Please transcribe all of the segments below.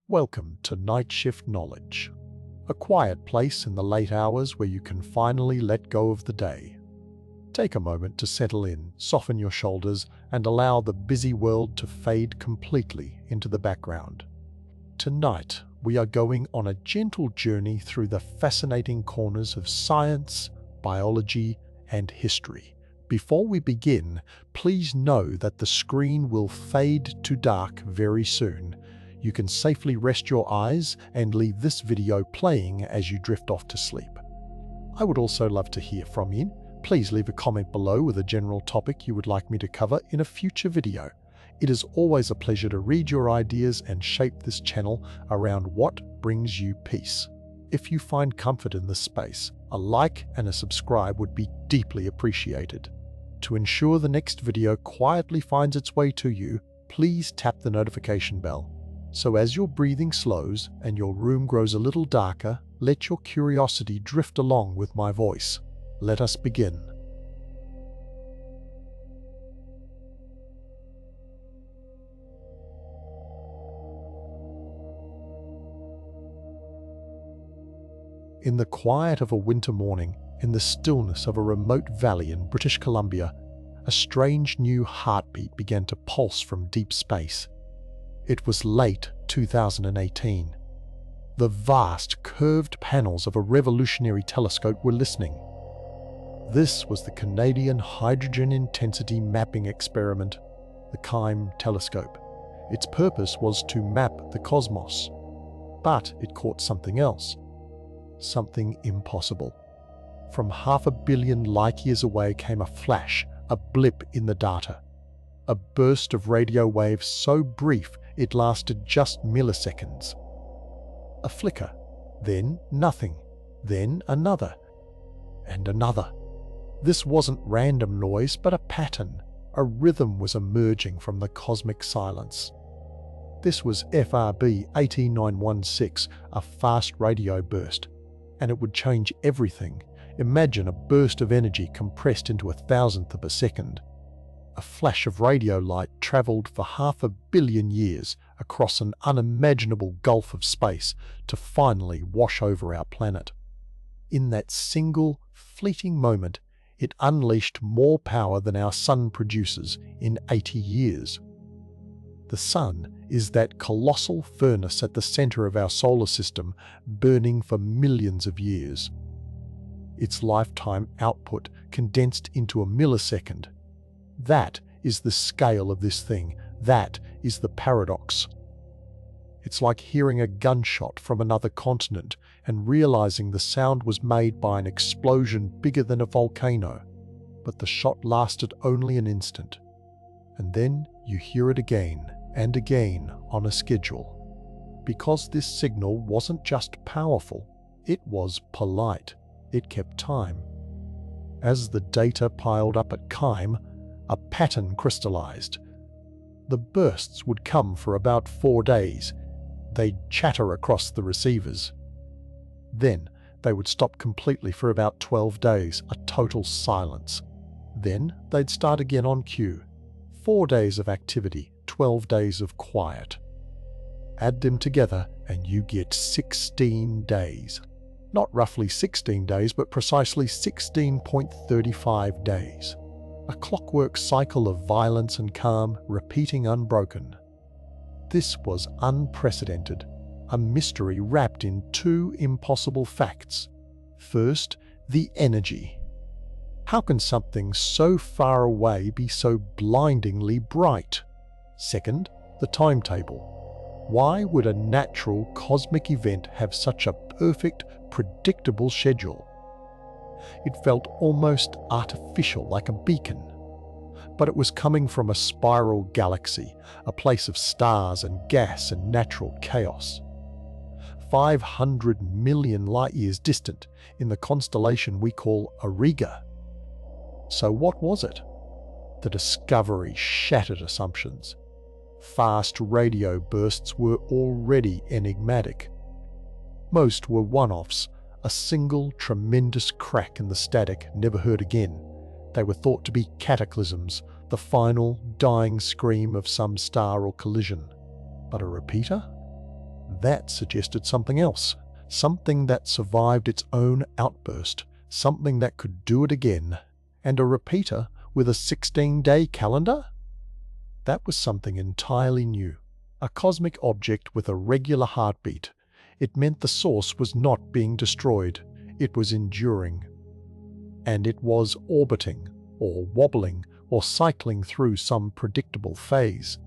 Welcome to Night Shift Knowledge, a quiet place in the late hours where you can finally let go of the day. Take a moment to settle in, soften your shoulders, and allow the busy world to fade completely into the background. Tonight, we are going on a gentle journey through the fascinating corners of science, biology, and history. Before we begin, please know that the screen will fade to dark very soon. You can safely rest your eyes and leave this video playing as you drift off to sleep. I would also love to hear from you. Please leave a comment below with a general topic you would like me to cover in a future video. It is always a pleasure to read your ideas and shape this channel around what brings you peace. If you find comfort in this space, a like and a subscribe would be deeply appreciated. To ensure the next video quietly finds its way to you, please tap the notification bell. So as your breathing slows and your room grows a little darker, let your curiosity drift along with my voice. Let us begin. In the quiet of a winter morning, in the stillness of a remote valley in British Columbia, a strange new heartbeat began to pulse from deep space. It was late 2018. The vast, curved panels of a revolutionary telescope were listening. This was the Canadian Hydrogen Intensity Mapping Experiment, the CHIME telescope. Its purpose was to map the cosmos. But it caught something else. Something impossible. From 500 million light-years away came a flash, a blip in the data. A burst of radio waves so brief it lasted just milliseconds. A flicker, then nothing, then another, and another. This wasn't random noise, but a pattern. A rhythm was emerging from the cosmic silence. This was FRB 18916, a fast radio burst, and it would change everything. Imagine a burst of energy compressed into 1,000th of a second. A flash of radio light traveled for 500 million years across an unimaginable gulf of space to finally wash over our planet. In that single, fleeting moment, it unleashed more power than our sun produces in 80 years. The sun is that colossal furnace at the center of our solar system, burning for millions of years. Its lifetime output condensed into a millisecond. That is the scale of this thing. That is the paradox. It's like hearing a gunshot from another continent and realizing the sound was made by an explosion bigger than a volcano. But the shot lasted only an instant. And then you hear it again and again on a schedule. Because this signal wasn't just powerful, it was polite. It kept time. As the data piled up at CHIME, a pattern crystallized. The bursts would come for about 4 days. They'd chatter across the receivers. Then they would stop completely for about 12 days, a total silence. Then they'd start again on cue. 4 days of activity, 12 days of quiet. Add them together and you get 16 days. Not roughly 16 days, but precisely 16.35 days. A clockwork cycle of violence and calm, repeating unbroken. This was unprecedented, a mystery wrapped in 2 impossible facts. First, the energy. How can something so far away be so blindingly bright? Second, the timetable. Why would a natural cosmic event have such a perfect, predictable schedule? It felt almost artificial, like a beacon. But it was coming from a spiral galaxy, a place of stars and gas and natural chaos. 500 million light-years distant, in the constellation we call Auriga. So what was it? The discovery shattered assumptions. Fast radio bursts were already enigmatic. Most were one-offs, a single tremendous crack in the static never heard again. They were thought to be cataclysms, the final, dying scream of some star or collision. But a repeater? That suggested something else, something that survived its own outburst, something that could do it again. And a repeater with a 16-day calendar? That was something entirely new. A cosmic object with a regular heartbeat. It meant the source was not being destroyed, it was enduring. And it was orbiting, or wobbling, or cycling through some predictable phase.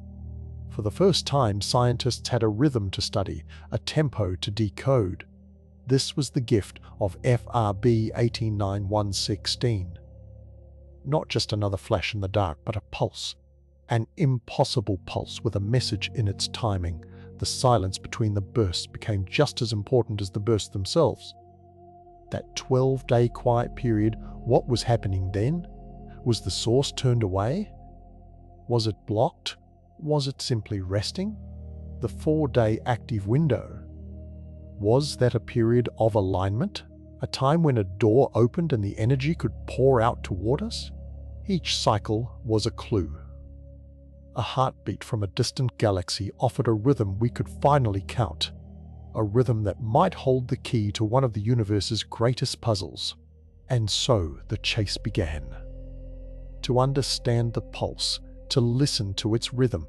For the first time, scientists had a rhythm to study, a tempo to decode. This was the gift of FRB 189116. Not just another flash in the dark, but a pulse. An impossible pulse with a message in its timing. The silence between the bursts became just as important as the bursts themselves. That 12-day quiet period, what was happening then? Was the source turned away? Was it blocked? Was it simply resting? The 4-day active window. Was that a period of alignment? A time when a door opened and the energy could pour out toward us? Each cycle was a clue. A heartbeat from a distant galaxy offered a rhythm we could finally count. A rhythm that might hold the key to one of the universe's greatest puzzles. And so the chase began. To understand the pulse, to listen to its rhythm,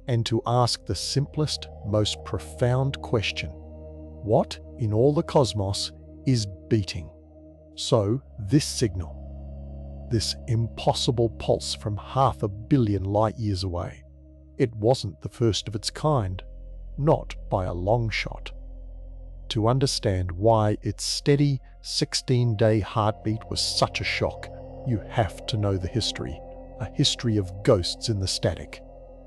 and to ask the simplest, most profound question: what in all the cosmos is beating? So this signal, this impossible pulse from 500 million light years away, it wasn't the first of its kind, not by a long shot. To understand why its steady 16-day heartbeat was such a shock, you have to know the history, a history of ghosts in the static.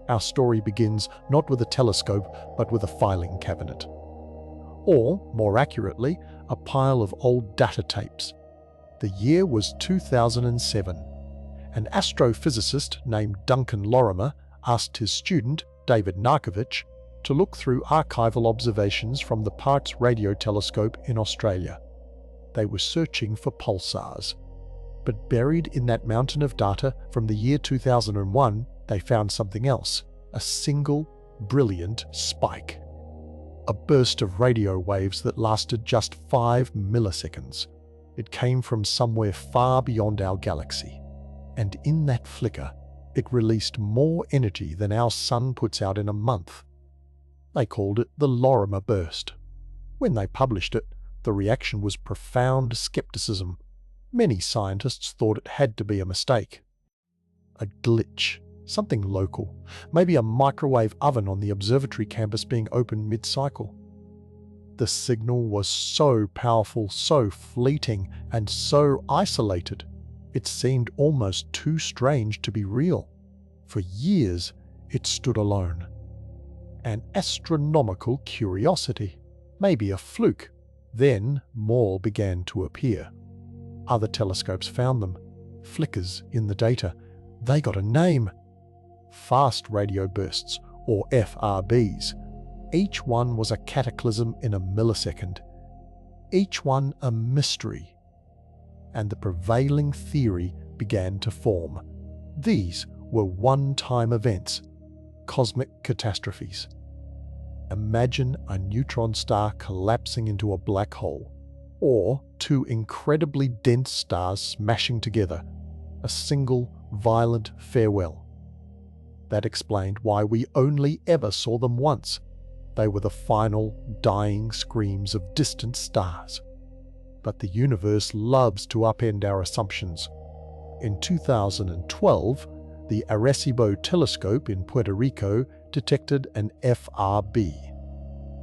Our story begins not with a telescope, but with a filing cabinet. Or, more accurately, a pile of old data tapes. The year was 2007. An astrophysicist named Duncan Lorimer asked his student, David Narkovich, to look through archival observations from the Parkes radio telescope in Australia. They were searching for pulsars. But buried in that mountain of data from the year 2001, they found something else, a single, brilliant spike. A burst of radio waves that lasted just 5 milliseconds. It came from somewhere far beyond our galaxy. And in that flicker, it released more energy than our sun puts out in a month. They called it the Lorimer burst. When they published it, the reaction was profound skepticism. Many scientists thought it had to be a mistake. A glitch, something local, maybe a microwave oven on the observatory campus being opened mid-cycle. The signal was so powerful, so fleeting, and so isolated, it seemed almost too strange to be real. For years, it stood alone. An astronomical curiosity, maybe a fluke. Then more began to appear. Other telescopes found them. Flickers in the data. They got a name. Fast radio bursts, or FRBs. Each one was a cataclysm in a millisecond. Each one a mystery. And the prevailing theory began to form. These were one-time events, cosmic catastrophes. Imagine a neutron star collapsing into a black hole, or two incredibly dense stars smashing together, a single violent farewell. That explained why we only ever saw them once. They were the final, dying screams of distant stars. But the universe loves to upend our assumptions. In 2012, the Arecibo telescope in Puerto Rico detected an FRB.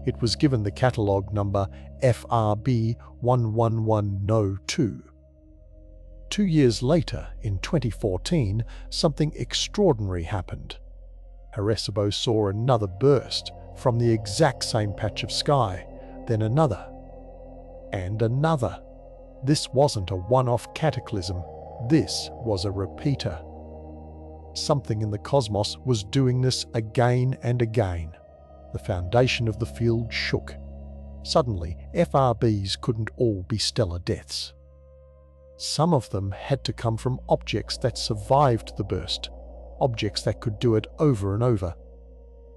It was given the catalogue number FRB 11102. 2 years later, in 2014, something extraordinary happened. Arecibo saw another burst from the exact same patch of sky, then another, and another. This wasn't a one-off cataclysm, this was a repeater. Something in the cosmos was doing this again and again. The foundation of the field shook. Suddenly, FRBs couldn't all be stellar deaths. Some of them had to come from objects that survived the burst, objects that could do it over and over.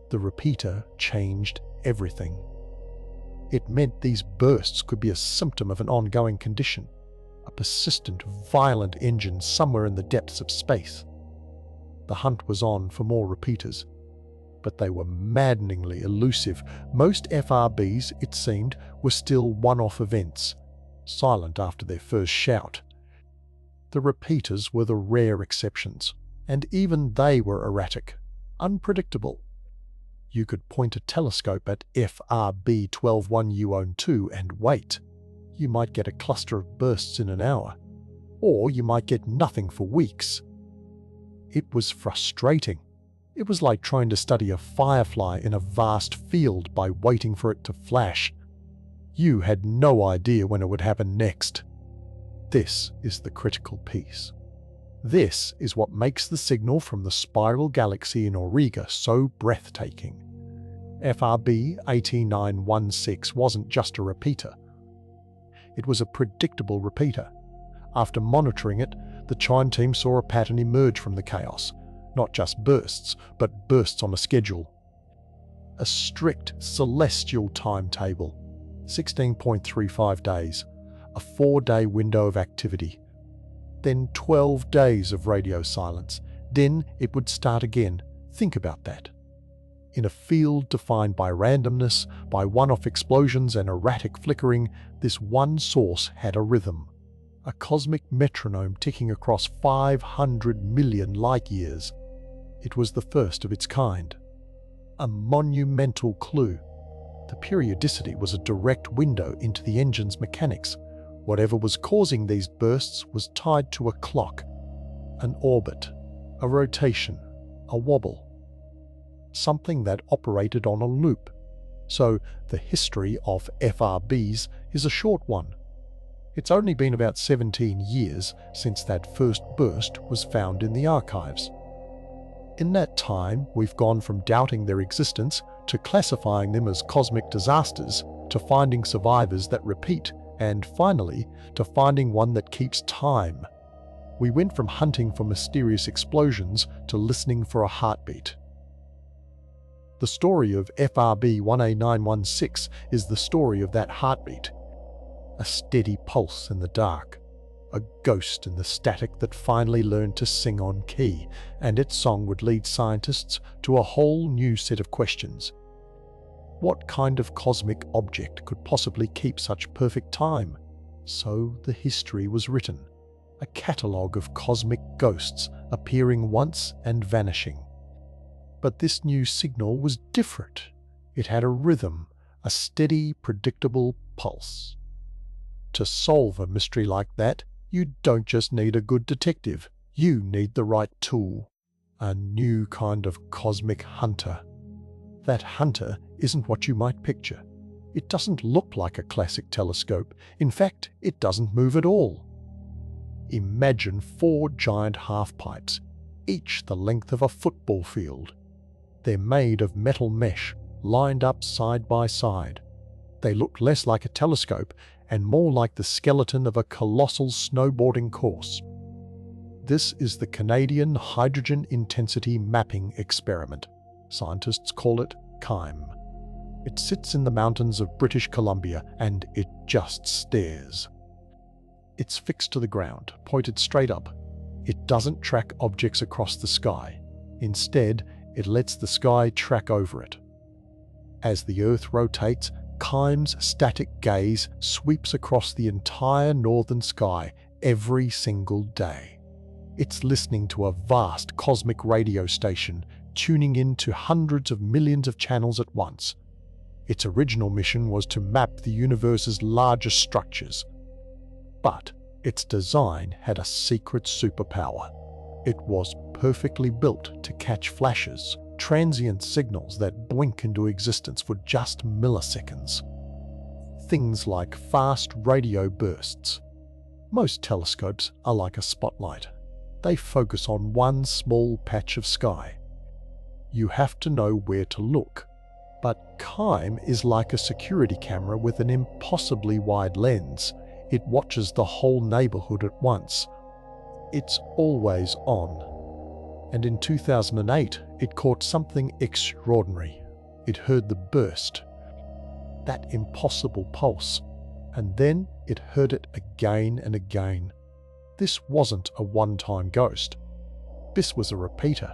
The repeater changed everything. It meant these bursts could be a symptom of an ongoing condition, a persistent, violent engine somewhere in the depths of space. The hunt was on for more repeaters, but they were maddeningly elusive. Most FRBs, it seemed, were still one-off events, silent after their first shout. The repeaters were the rare exceptions, and even they were erratic, unpredictable. You could point a telescope at FRB 121U02 and wait. You might get a cluster of bursts in an hour, or you might get nothing for weeks. It was frustrating. It was like trying to study a firefly in a vast field by waiting for it to flash. You had no idea when it would happen next. This is the critical piece. This is what makes the signal from the spiral galaxy in Auriga so breathtaking. FRB 8916 wasn't just a repeater. It was a predictable repeater. After monitoring it, the Chime team saw a pattern emerge from the chaos. Not just bursts, but bursts on a schedule. A strict celestial timetable, 16.35 days, a 4-day window of activity. Then 12 days of radio silence. Then it would start again. Think about that. In a field defined by randomness, by one-off explosions and erratic flickering, this one source had a rhythm. A cosmic metronome ticking across 500 million light-years. It was the first of its kind. A monumental clue. The periodicity was a direct window into the engine's mechanics. Whatever was causing these bursts was tied to a clock, an orbit, a rotation, a wobble. Something that operated on a loop. So the history of FRBs is a short one. It's only been about 17 years since that first burst was found in the archives. In that time, we've gone from doubting their existence to classifying them as cosmic disasters, to finding survivors that repeat, and finally, to finding one that keeps time. We went from hunting for mysterious explosions to listening for a heartbeat. The story of FRB 18916 is the story of that heartbeat. A steady pulse in the dark. A ghost in the static that finally learned to sing on key, and its song would lead scientists to a whole new set of questions. What kind of cosmic object could possibly keep such perfect time? So the history was written. A catalogue of cosmic ghosts appearing once and vanishing. But this new signal was different. It had a rhythm, a steady, predictable pulse. To solve a mystery like that, you don't just need a good detective. You need the right tool. A new kind of cosmic hunter. That hunter isn't what you might picture. It doesn't look like a classic telescope. In fact, it doesn't move at all. Imagine 4 giant half-pipes, each the length of a football field. They're made of metal mesh, lined up side by side. They look less like a telescope and more like the skeleton of a colossal snowboarding course. This is the Canadian Hydrogen Intensity Mapping Experiment. Scientists call it CHIME. It sits in the mountains of British Columbia and it just stares. It's fixed to the ground, pointed straight up. It doesn't track objects across the sky. Instead, it lets the sky track over it. As the Earth rotates, CHIME's static gaze sweeps across the entire northern sky every single day. It's listening to a vast cosmic radio station, tuning in to hundreds of millions of channels at once. Its original mission was to map the universe's largest structures. But its design had a secret superpower. It was perfectly built to catch flashes, transient signals that blink into existence for just milliseconds. Things like fast radio bursts. Most telescopes are like a spotlight. They focus on one small patch of sky. You have to know where to look. But CHIME is like a security camera with an impossibly wide lens. It watches the whole neighborhood at once. It's always on. And in 2008, it caught something extraordinary. It heard the burst, that impossible pulse. And then it heard it again and again. This wasn't a one-time ghost. This was a repeater.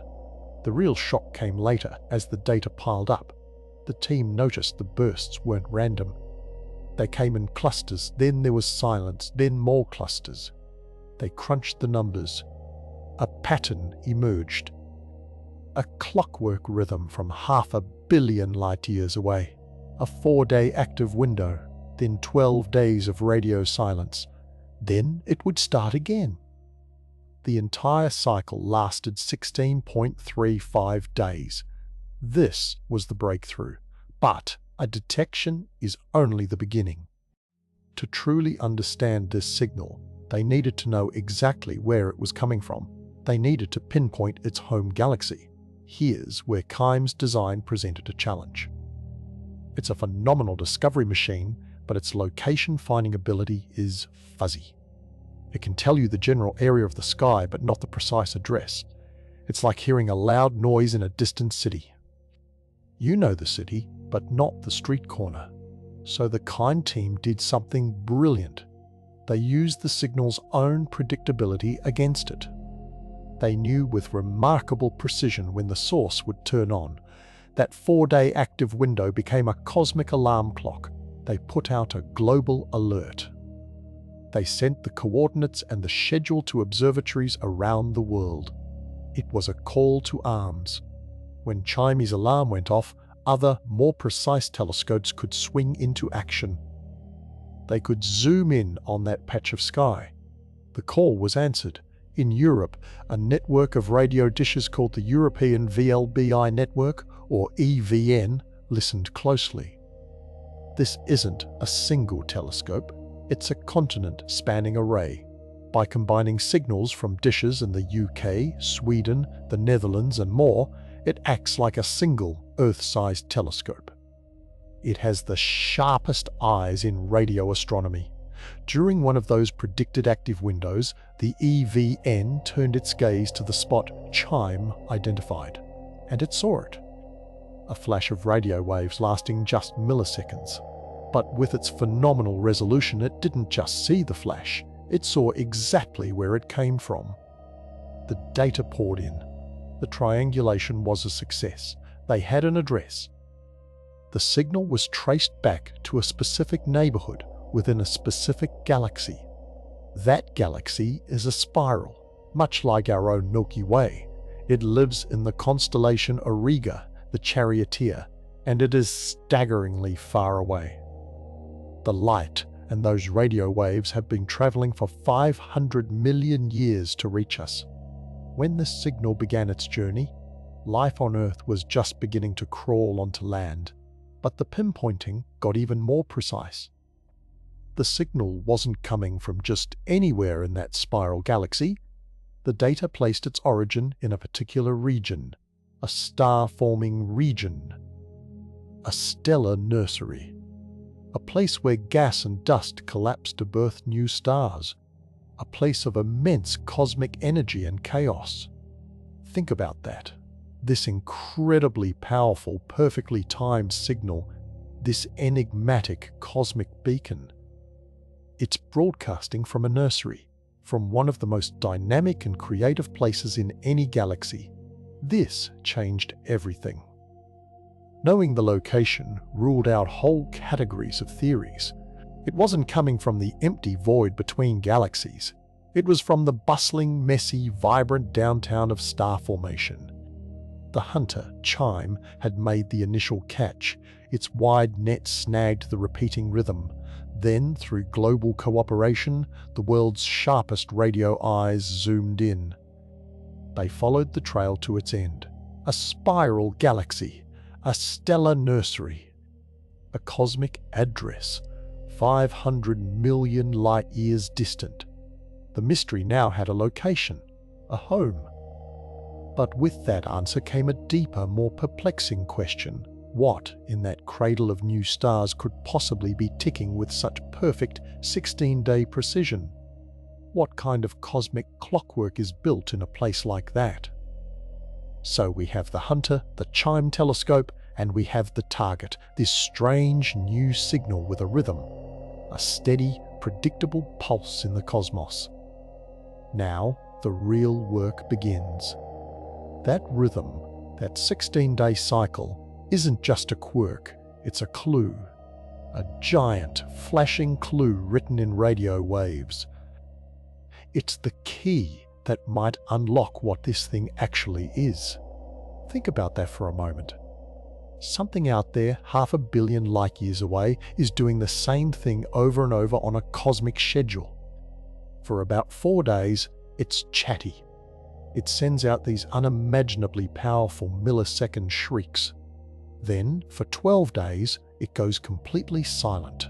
The real shock came later as the data piled up. The team noticed the bursts weren't random. They came in clusters, then there was silence, then more clusters. They crunched the numbers. A pattern emerged. A clockwork rhythm from 500 million light-years away. A 4-day active window, then 12 days of radio silence. Then it would start again. The entire cycle lasted 16.35 days. This was the breakthrough. But a detection is only the beginning. To truly understand this signal, they needed to know exactly where it was coming from. They needed to pinpoint its home galaxy. Here's where Keim's design presented a challenge. It's a phenomenal discovery machine, but its location-finding ability is fuzzy. It can tell you the general area of the sky, but not the precise address. It's like hearing a loud noise in a distant city. You know the city, but not the street corner. So the Keim team did something brilliant. They used the signal's own predictability against it. They knew with remarkable precision when the source would turn on. That 4-day active window became a cosmic alarm clock. They put out a global alert. They sent the coordinates and the schedule to observatories around the world. It was a call to arms. When Chime's alarm went off, other, more precise telescopes could swing into action. They could zoom in on that patch of sky. The call was answered. In Europe, a network of radio dishes called the European VLBI Network, or EVN, listened closely. This isn't a single telescope. It's a continent-spanning array. By combining signals from dishes in the UK, Sweden, the Netherlands, and more, it acts like a single Earth-sized telescope. It has the sharpest eyes in radio astronomy. During one of those predicted active windows, the EVN turned its gaze to the spot Chime identified, and it saw it. A flash of radio waves lasting just milliseconds. But with its phenomenal resolution, it didn't just see the flash, it saw exactly where it came from. The data poured in. The triangulation was a success. They had an address. The signal was traced back to a specific neighborhood within a specific galaxy. That galaxy is a spiral, much like our own Milky Way. It lives in the constellation Auriga, the Charioteer, and it is staggeringly far away. The light and those radio waves have been traveling for 500 million years to reach us. When this signal began its journey, life on Earth was just beginning to crawl onto land, but the pinpointing got even more precise. The signal wasn't coming from just anywhere in that spiral galaxy. The data placed its origin in a particular region, a star-forming region, a stellar nursery. A place where gas and dust collapse to birth new stars. A place of immense cosmic energy and chaos. Think about that. This incredibly powerful, perfectly timed signal, this enigmatic cosmic beacon. It's broadcasting from a nursery, from one of the most dynamic and creative places in any galaxy. This changed everything. Knowing the location ruled out whole categories of theories. It wasn't coming from the empty void between galaxies. It was from the bustling, messy, vibrant downtown of star formation. The hunter, Chime, had made the initial catch. Its wide net snagged the repeating rhythm. Then, through global cooperation, the world's sharpest radio eyes zoomed in. They followed the trail to its end. A spiral galaxy. A stellar nursery, a cosmic address, 500 million light-years distant. The mystery now had a location, a home. But with that answer came a deeper, more perplexing question. What, in that cradle of new stars, could possibly be ticking with such perfect 16-day precision? What kind of cosmic clockwork is built in a place like that? So we have the Hunter, the Chime telescope, and we have the target, this strange new signal with a rhythm, a steady, predictable pulse in the cosmos. Now, the real work begins. That rhythm, that 16-day cycle, isn't just a quirk, it's a clue. A giant, flashing clue written in radio waves. It's the key that might unlock what this thing actually is. Think about that for a moment. Something out there 500 million light-years away is doing the same thing over and over on a cosmic schedule. For about 4 days, it's chatty. It sends out these unimaginably powerful millisecond shrieks. Then, for 12 days, it goes completely silent.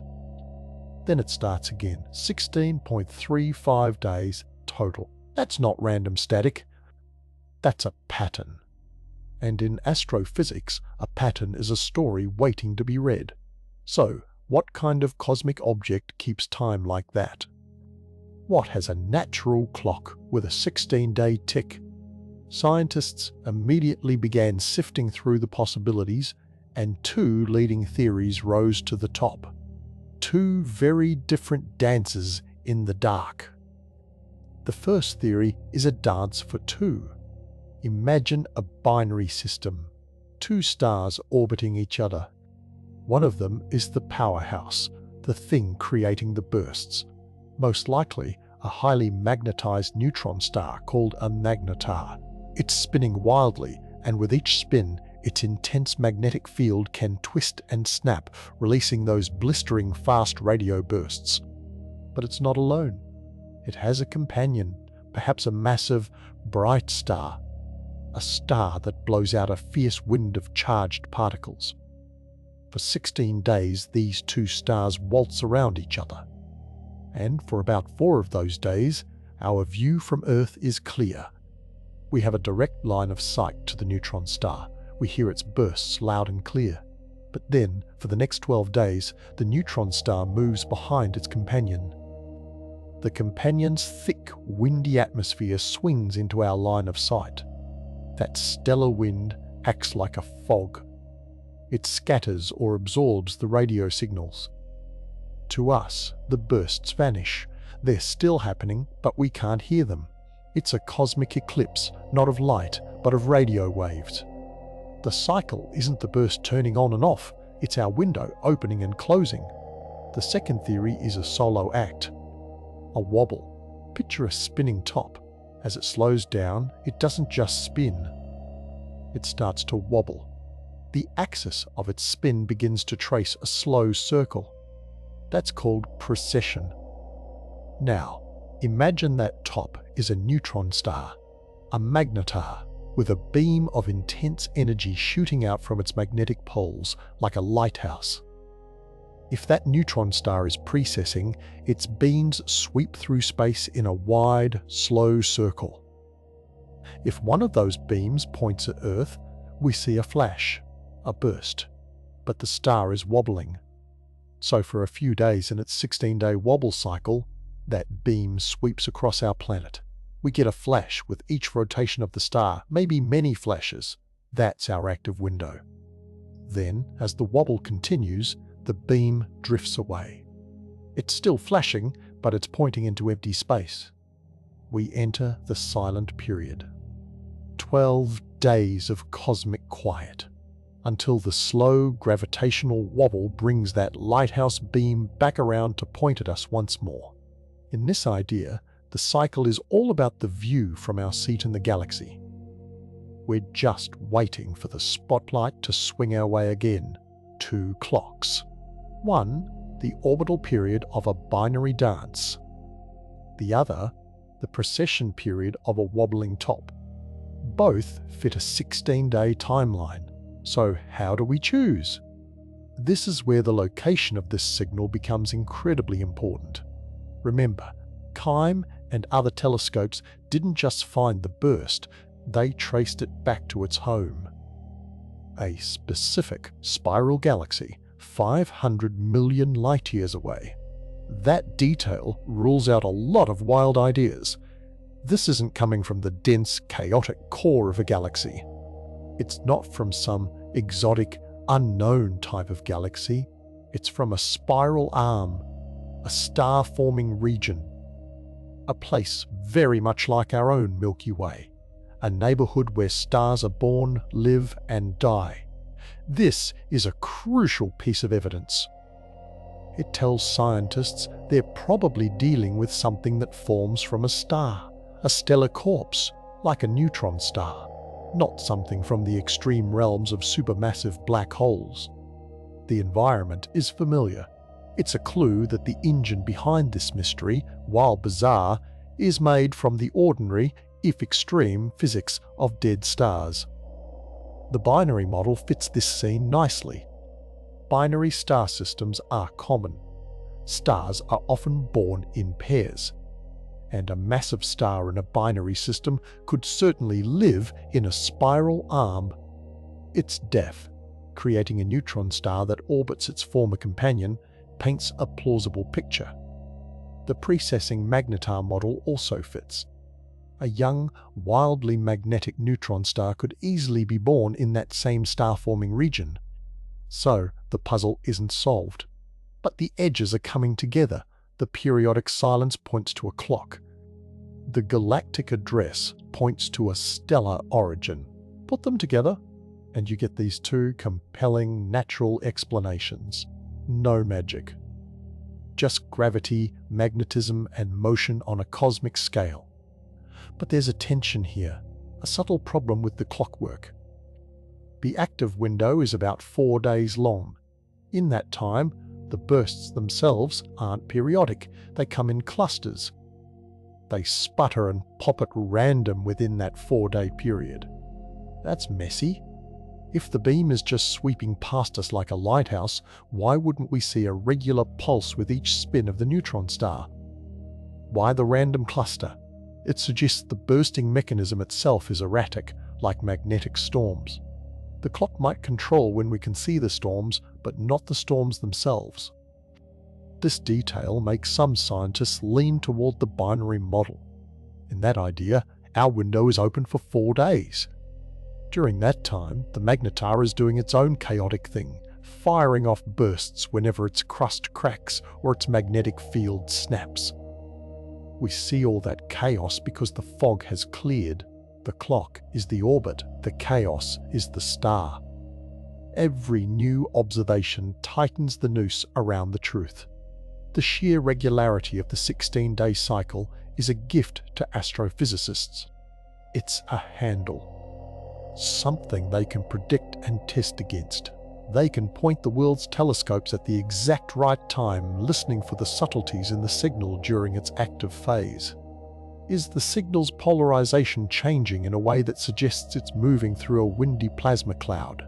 Then it starts again, 16.35 days total. That's not random static. That's a pattern. And in astrophysics, a pattern is a story waiting to be read. So, what kind of cosmic object keeps time like that? What has a natural clock with a 16-day tick? Scientists immediately began sifting through the possibilities, and 2 leading theories rose to the top. 2 very different dances in the dark. The first theory is a dance for 2. Imagine a binary system, 2 stars orbiting each other. One of them is the powerhouse, the thing creating the bursts. Most likely, a highly magnetized neutron star called a magnetar. It's spinning wildly, and with each spin, its intense magnetic field can twist and snap, releasing those blistering fast radio bursts. But it's not alone. It has a companion, perhaps a massive, bright star. A star that blows out a fierce wind of charged particles. For 16 days, these 2 stars waltz around each other. And for about 4 of those days, our view from Earth is clear. We have a direct line of sight to the neutron star. We hear its bursts loud and clear. But then, for the next 12 days, the neutron star moves behind its companion. The companion's thick, windy atmosphere swings into our line of sight. That stellar wind acts like a fog. It scatters or absorbs the radio signals. To us, the bursts vanish. They're still happening, but we can't hear them. It's a cosmic eclipse, not of light, but of radio waves. The cycle isn't the burst turning on and off, it's our window opening and closing. The second theory is a solo act. A wobble. Picture a spinning top. As it slows down, it doesn't just spin. It starts to wobble. The axis of its spin begins to trace a slow circle. That's called precession. Now, imagine that top is a neutron star, a magnetar, with a beam of intense energy shooting out from its magnetic poles like a lighthouse. If that neutron star is precessing, its beams sweep through space in a wide, slow circle. If one of those beams points at Earth, we see a flash, a burst, but the star is wobbling. So for a few days in its 16-day wobble cycle, that beam sweeps across our planet. We get a flash with each rotation of the star, maybe many flashes. That's our active window. Then, as the wobble continues, the beam drifts away. It's still flashing, but it's pointing into empty space. We enter the silent period. 12 days of cosmic quiet, until the slow gravitational wobble brings that lighthouse beam back around to point at us once more. In this idea, the cycle is all about the view from our seat in the galaxy. We're just waiting for the spotlight to swing our way again. 2 clocks. One, the orbital period of a binary dance. The other, the precession period of a wobbling top. Both fit a 16-day timeline. So how do we choose? This is where the location of this signal becomes incredibly important. Remember, Keim and other telescopes didn't just find the burst, they traced it back to its home. A specific spiral galaxy 500 million light-years away. That detail rules out a lot of wild ideas. This isn't coming from the dense, chaotic core of a galaxy. It's not from some exotic, unknown type of galaxy. It's from a spiral arm, a star-forming region, a place very much like our own Milky Way, a neighborhood where stars are born, live, and die. This is a crucial piece of evidence. It tells scientists they're probably dealing with something that forms from a star, a stellar corpse, like a neutron star, not something from the extreme realms of supermassive black holes. The environment is familiar. It's a clue that the engine behind this mystery, while bizarre, is made from the ordinary, if extreme, physics of dead stars. The binary model fits this scene nicely. Binary star systems are common. Stars are often born in pairs, and a massive star in a binary system could certainly live in a spiral arm. Its death, creating a neutron star that orbits its former companion, paints a plausible picture. The precessing magnetar model also fits. A young, wildly magnetic neutron star could easily be born in that same star-forming region. So, the puzzle isn't solved. But the edges are coming together. The periodic silence points to a clock. The galactic address points to a stellar origin. Put them together, and you get these two compelling natural explanations. No magic. Just gravity, magnetism, and motion on a cosmic scale. But there's a tension here, a subtle problem with the clockwork. The active window is about 4 days long. In that time, the bursts themselves aren't periodic, they come in clusters. They sputter and pop at random within that 4-day period. That's messy. If the beam is just sweeping past us like a lighthouse, why wouldn't we see a regular pulse with each spin of the neutron star? Why the random cluster? It suggests the bursting mechanism itself is erratic, like magnetic storms. The clock might control when we can see the storms, but not the storms themselves. This detail makes some scientists lean toward the binary model. In that idea, our window is open for 4 days. During that time, the magnetar is doing its own chaotic thing, firing off bursts whenever its crust cracks or its magnetic field snaps. We see all that chaos because the fog has cleared. The clock is the orbit, the chaos is the star. Every new observation tightens the noose around the truth. The sheer regularity of the 16-day cycle is a gift to astrophysicists. It's a handle. Something they can predict and test against. They can point the world's telescopes at the exact right time, listening for the subtleties in the signal during its active phase. Is the signal's polarization changing in a way that suggests it's moving through a windy plasma cloud?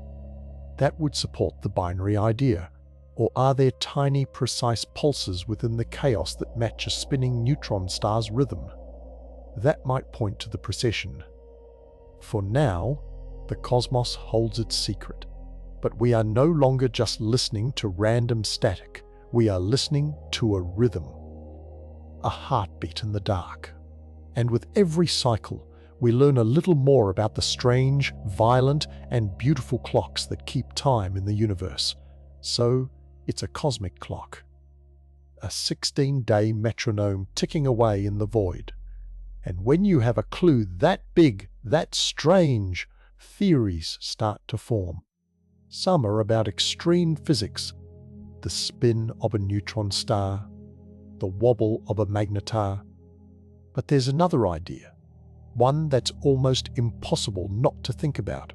That would support the binary idea. Or are there tiny, precise pulses within the chaos that match a spinning neutron star's rhythm? That might point to the precession. For now, the cosmos holds its secret. But we are no longer just listening to random static. We are listening to a rhythm. A heartbeat in the dark. And with every cycle, we learn a little more about the strange, violent, and beautiful clocks that keep time in the universe. So, it's a cosmic clock. A 16-day metronome ticking away in the void. And when you have a clue that big, that strange, theories start to form. Some are about extreme physics, the spin of a neutron star, the wobble of a magnetar. But there's another idea, one that's almost impossible not to think about.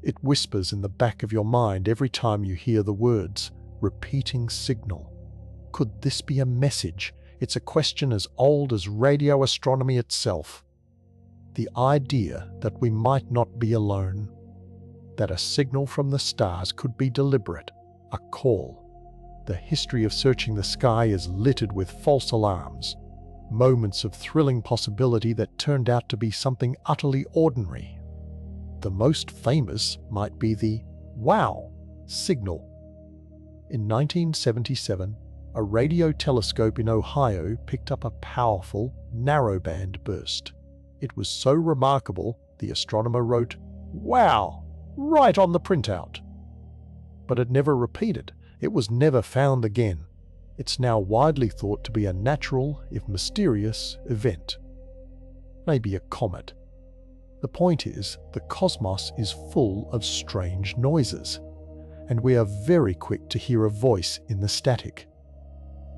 It whispers in the back of your mind every time you hear the words, repeating signal. Could this be a message? It's a question as old as radio astronomy itself. The idea that we might not be alone. That a signal from the stars could be deliberate, a call. The history of searching the sky is littered with false alarms, moments of thrilling possibility that turned out to be something utterly ordinary. The most famous might be the "wow" signal. In 1977, a radio telescope in Ohio picked up a powerful, narrowband burst. It was so remarkable, the astronomer wrote, "Wow!" right on the printout. but it never repeated. It was never found again. It's now widely thought to be a natural, if mysterious, event. Maybe a comet. The point is, the cosmos is full of strange noises, and we are very quick to hear a voice in the static.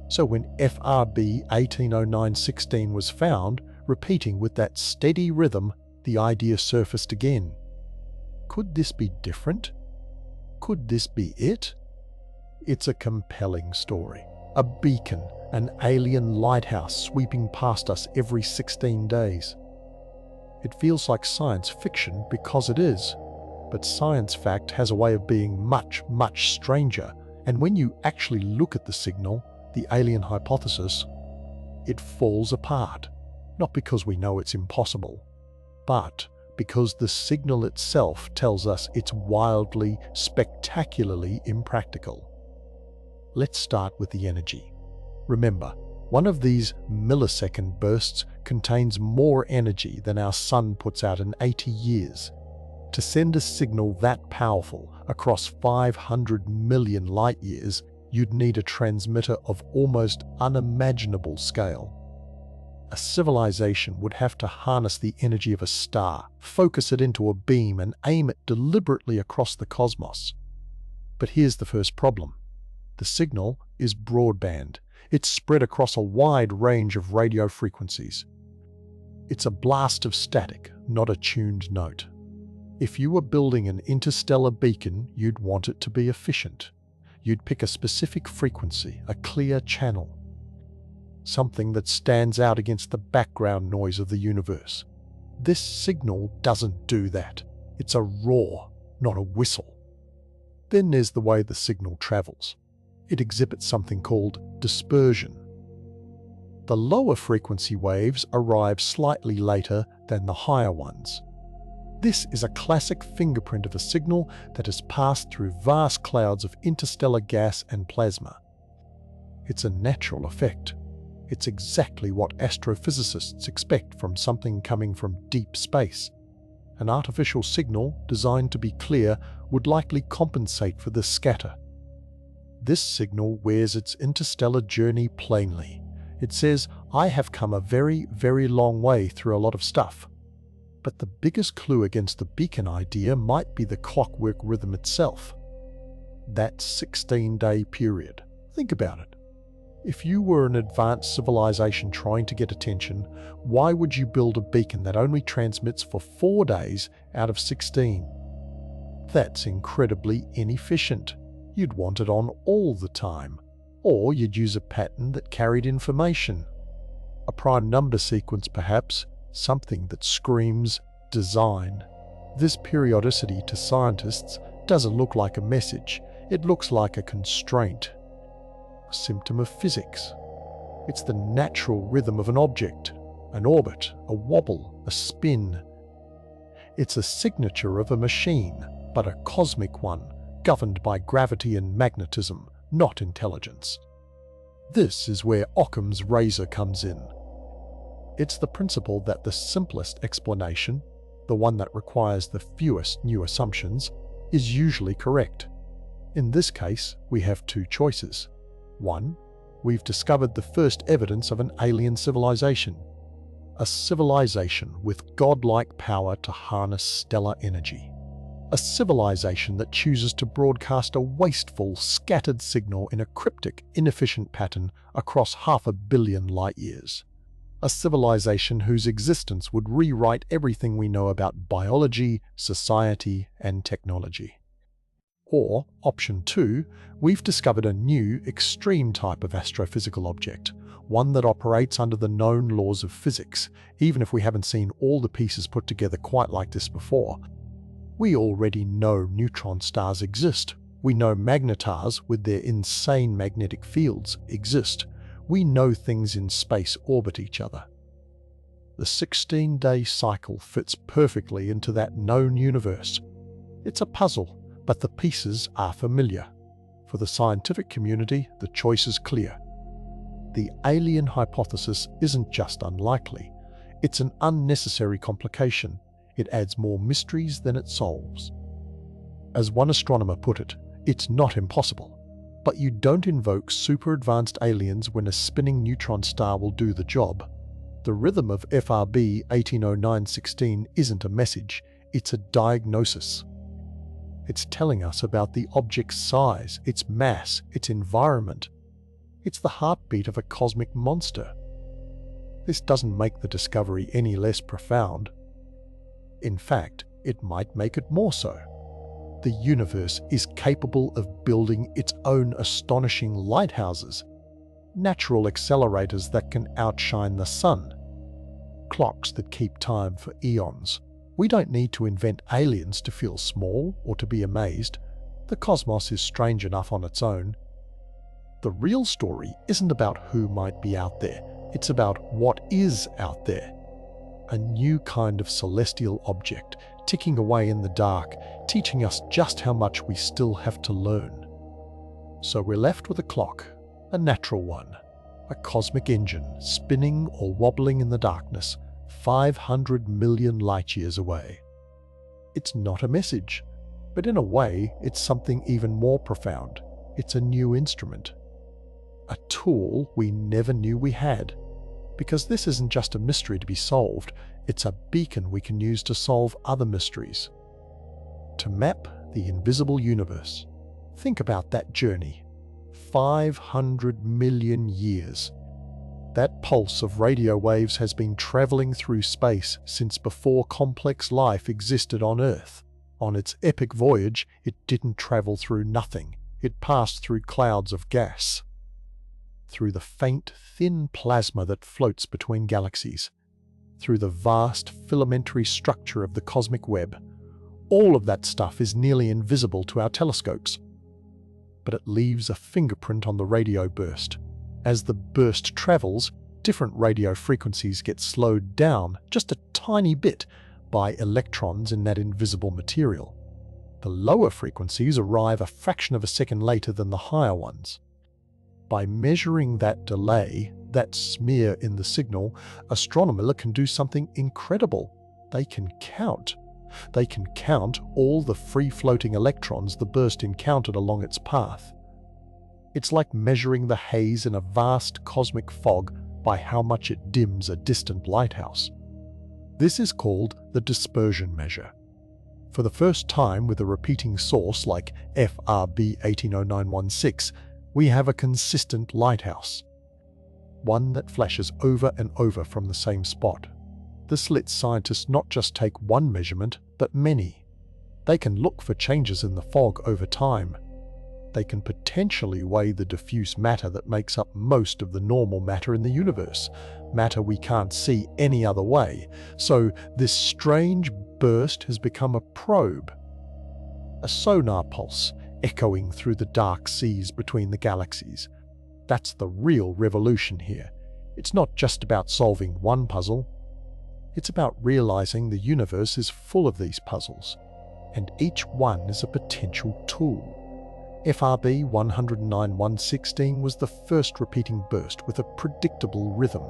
So when FRB 1809-16 was found, repeating with that steady rhythm, the idea surfaced again. Could this be different? Could this be it? It's a compelling story. A beacon, an alien lighthouse sweeping past us every 16 days. It feels like science fiction because it is, but science fact has a way of being much, much stranger, and when you actually look at the signal, the alien hypothesis, it falls apart. Not because we know it's impossible, but because the signal itself tells us it's wildly, spectacularly impractical. Let's start with the energy. Remember, one of these millisecond bursts contains more energy than our sun puts out in 80 years. To send a signal that powerful across 500 million light-years, you'd need a transmitter of almost unimaginable scale. A civilization would have to harness the energy of a star, focus it into a beam, and aim it deliberately across the cosmos. But here's the first problem. The signal is broadband. It's spread across a wide range of radio frequencies. It's a blast of static, not a tuned note. If you were building an interstellar beacon, you'd want it to be efficient. You'd pick a specific frequency, a clear channel. Something that stands out against the background noise of the universe. This signal doesn't do that. It's a roar, not a whistle. Then there's the way the signal travels. It exhibits something called dispersion. The lower frequency waves arrive slightly later than the higher ones. This is a classic fingerprint of a signal that has passed through vast clouds of interstellar gas and plasma. It's a natural effect. It's exactly what astrophysicists expect from something coming from deep space. An artificial signal designed to be clear would likely compensate for this scatter. This signal wears its interstellar journey plainly. It says, I have come a very, very long way through a lot of stuff. But the biggest clue against the beacon idea might be the clockwork rhythm itself. That 16-day period. Think about it. If you were an advanced civilization trying to get attention, why would you build a beacon that only transmits for 4 days out of 16? That's incredibly inefficient. You'd want it on all the time. Or you'd use a pattern that carried information. A prime number sequence perhaps, something that screams design. This periodicity to scientists doesn't look like a message. It looks like a constraint. A symptom of physics. It's the natural rhythm of an object, an orbit, a wobble, a spin. It's a signature of a machine, but a cosmic one, governed by gravity and magnetism, not intelligence. This is where Occam's razor comes in. It's the principle that the simplest explanation, the one that requires the fewest new assumptions, is usually correct. In this case, we have two choices. 1. We've discovered the first evidence of an alien civilization. A civilization with godlike power to harness stellar energy. A civilization that chooses to broadcast a wasteful, scattered signal in a cryptic, inefficient pattern across 500 million light-years. A civilization whose existence would rewrite everything we know about biology, society, and technology. Or, option 2, we've discovered a new, extreme type of astrophysical object, one that operates under the known laws of physics, even if we haven't seen all the pieces put together quite like this before. We already know neutron stars exist. We know magnetars, with their insane magnetic fields, exist. We know things in space orbit each other. The 16-day cycle fits perfectly into that known universe. It's a puzzle, but the pieces are familiar. For the scientific community, the choice is clear. The alien hypothesis isn't just unlikely. It's an unnecessary complication. It adds more mysteries than it solves. As one astronomer put it, It's not impossible. But you don't invoke super advanced aliens when a spinning neutron star will do the job. The rhythm of FRB 180916 isn't a message, it's a diagnosis. It's telling us about the object's size, its mass, its environment. It's the heartbeat of a cosmic monster. This doesn't make the discovery any less profound. In fact, it might make it more so. The universe is capable of building its own astonishing lighthouses, natural accelerators that can outshine the sun, clocks that keep time for eons. We don't need to invent aliens to feel small or to be amazed. The cosmos is strange enough on its own. The real story isn't about who might be out there, it's about what is out there. A new kind of celestial object, ticking away in the dark, teaching us just how much we still have to learn. So we're left with a clock, a natural one, a cosmic engine spinning or wobbling in the darkness, 500 million light-years away. It's not a message, but in a way it's something even more profound. It's a new instrument. A tool we never knew we had. Because this isn't just a mystery to be solved, it's a beacon we can use to solve other mysteries. To map the invisible universe. Think about that journey. 500 million years. That pulse of radio waves has been traveling through space since before complex life existed on Earth. On its epic voyage, it didn't travel through nothing. It passed through clouds of gas, through the faint, thin plasma that floats between galaxies, through the vast filamentary structure of the cosmic web. All of that stuff is nearly invisible to our telescopes. But it leaves a fingerprint on the radio burst. As the burst travels, different radio frequencies get slowed down just a tiny bit by electrons in that invisible material. The lower frequencies arrive a fraction of a second later than the higher ones. By measuring that delay, that smear in the signal, astronomers can do something incredible. They can count. They can count all the free-floating electrons the burst encountered along its path. It's like measuring the haze in a vast cosmic fog by how much it dims a distant lighthouse. This is called the dispersion measure. For the first time with a repeating source like FRB 180916, we have a consistent lighthouse. One that flashes over and over from the same spot. This lets scientists not just take one measurement, but many. They can look for changes in the fog over time. They can potentially weigh the diffuse matter that makes up most of the normal matter in the universe, matter we can't see any other way. So this strange burst has become a probe, a sonar pulse echoing through the dark seas between the galaxies. That's the real revolution here. It's not just about solving one puzzle. It's about realizing the universe is full of these puzzles, and each one is a potential tool. FRB 109116 was the first repeating burst with a predictable rhythm.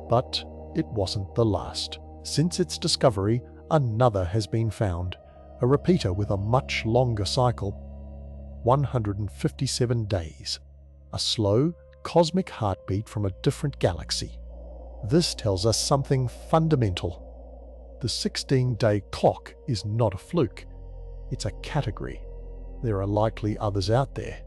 But it wasn't the last. Since its discovery, another has been found, a repeater with a much longer cycle, 157 days, a slow, cosmic heartbeat from a different galaxy. This tells us something fundamental. The 16-day clock is not a fluke. It's a category. There are likely others out there,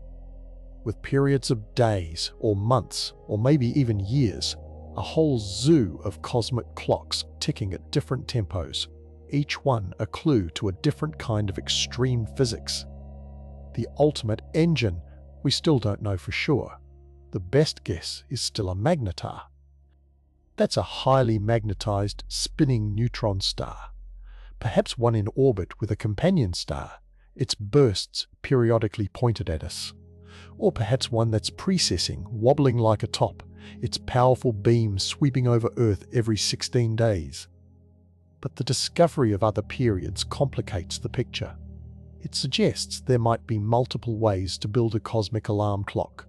with periods of days or months or maybe even years, a whole zoo of cosmic clocks ticking at different tempos, each one a clue to a different kind of extreme physics. The ultimate engine, we still don't know for sure. The best guess is still a magnetar. That's a highly magnetized, spinning neutron star, perhaps one in orbit with a companion star, its bursts periodically pointed at us. Or perhaps one that's precessing, wobbling like a top, its powerful beams sweeping over Earth every 16 days. But the discovery of other periods complicates the picture. It suggests there might be multiple ways to build a cosmic alarm clock.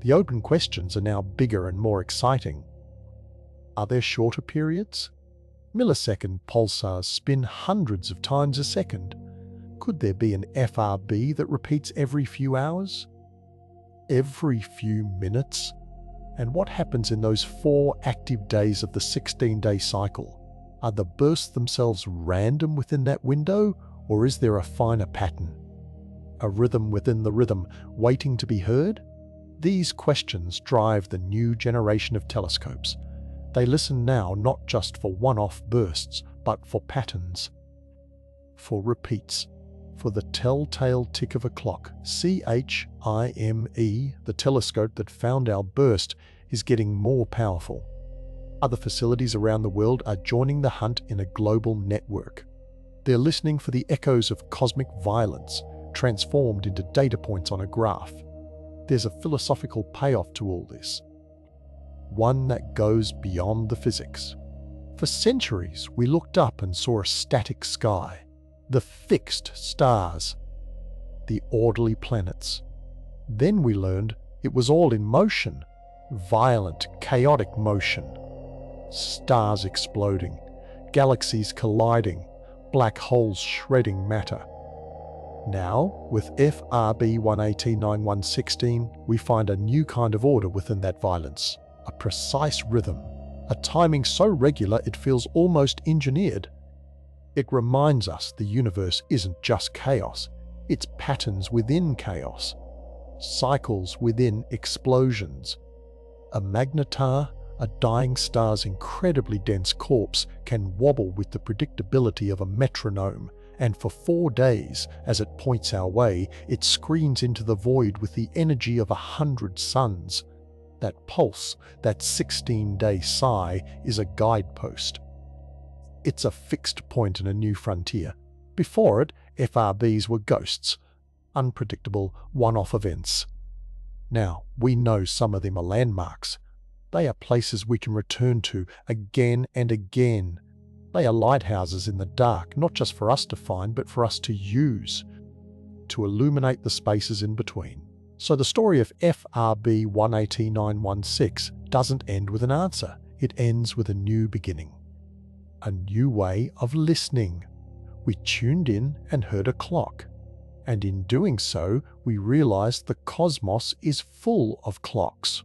The open questions are now bigger and more exciting. Are there shorter periods? Millisecond pulsars spin hundreds of times a second. Could there be an FRB that repeats every few hours? Every few minutes? And what happens in those 4 active days of the 16-day cycle? Are the bursts themselves random within that window, or is there a finer pattern? A rhythm within the rhythm, waiting to be heard? These questions drive the new generation of telescopes. They listen now not just for one-off bursts, but for patterns, for repeats, for the telltale tick of a clock. CHIME, the telescope that found our burst, is getting more powerful. Other facilities around the world are joining the hunt in a global network. They're listening for the echoes of cosmic violence, transformed into data points on a graph. There's a philosophical payoff to all this, one that goes beyond the physics. For centuries, we looked up and saw a static sky, the fixed stars, the orderly planets. Then we learned it was all in motion, violent, chaotic motion. Stars exploding, galaxies colliding, black holes shredding matter. Now, with FRB 189-116, we find a new kind of order within that violence, a precise rhythm, a timing so regular it feels almost engineered. It reminds us the universe isn't just chaos, it's patterns within chaos, cycles within explosions. A magnetar, a dying star's incredibly dense corpse, can wobble with the predictability of a metronome, and for 4 days, as it points our way, it screams into the void with the energy of 100 suns. That pulse, that 16-day sigh, is a guidepost. It's a fixed point in a new frontier. Before it, FRBs were ghosts, unpredictable, one-off events. Now, we know some of them are landmarks. They are places we can return to again and again. They are lighthouses in the dark, not just for us to find, but for us to use, to illuminate the spaces in between. So the story of FRB 18916 doesn't end with an answer. It ends with a new beginning. A new way of listening. We tuned in and heard a clock. And in doing so, we realized the cosmos is full of clocks,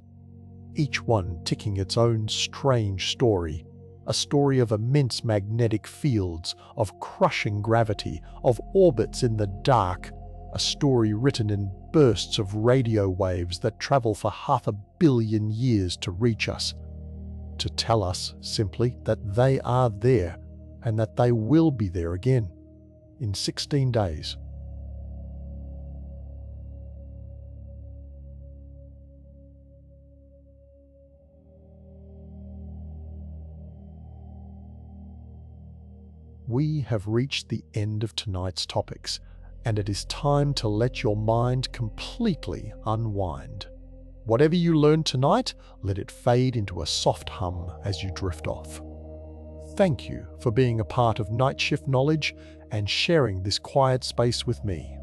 each one ticking its own strange story, a story of immense magnetic fields, of crushing gravity, of orbits in the dark, a story written in bursts of radio waves that travel for 500 million years to reach us, to tell us simply that they are there and that they will be there again in 16 days. We have reached the end of tonight's topics, and it is time to let your mind completely unwind. Whatever you learned tonight, let it fade into a soft hum as you drift off. Thank you for being a part of Night Shift Knowledge and sharing this quiet space with me.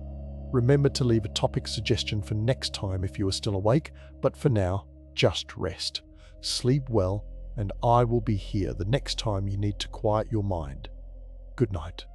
Remember to leave a topic suggestion for next time if you are still awake, but for now, just rest. Sleep well, and I will be here the next time you need to quiet your mind. Good night.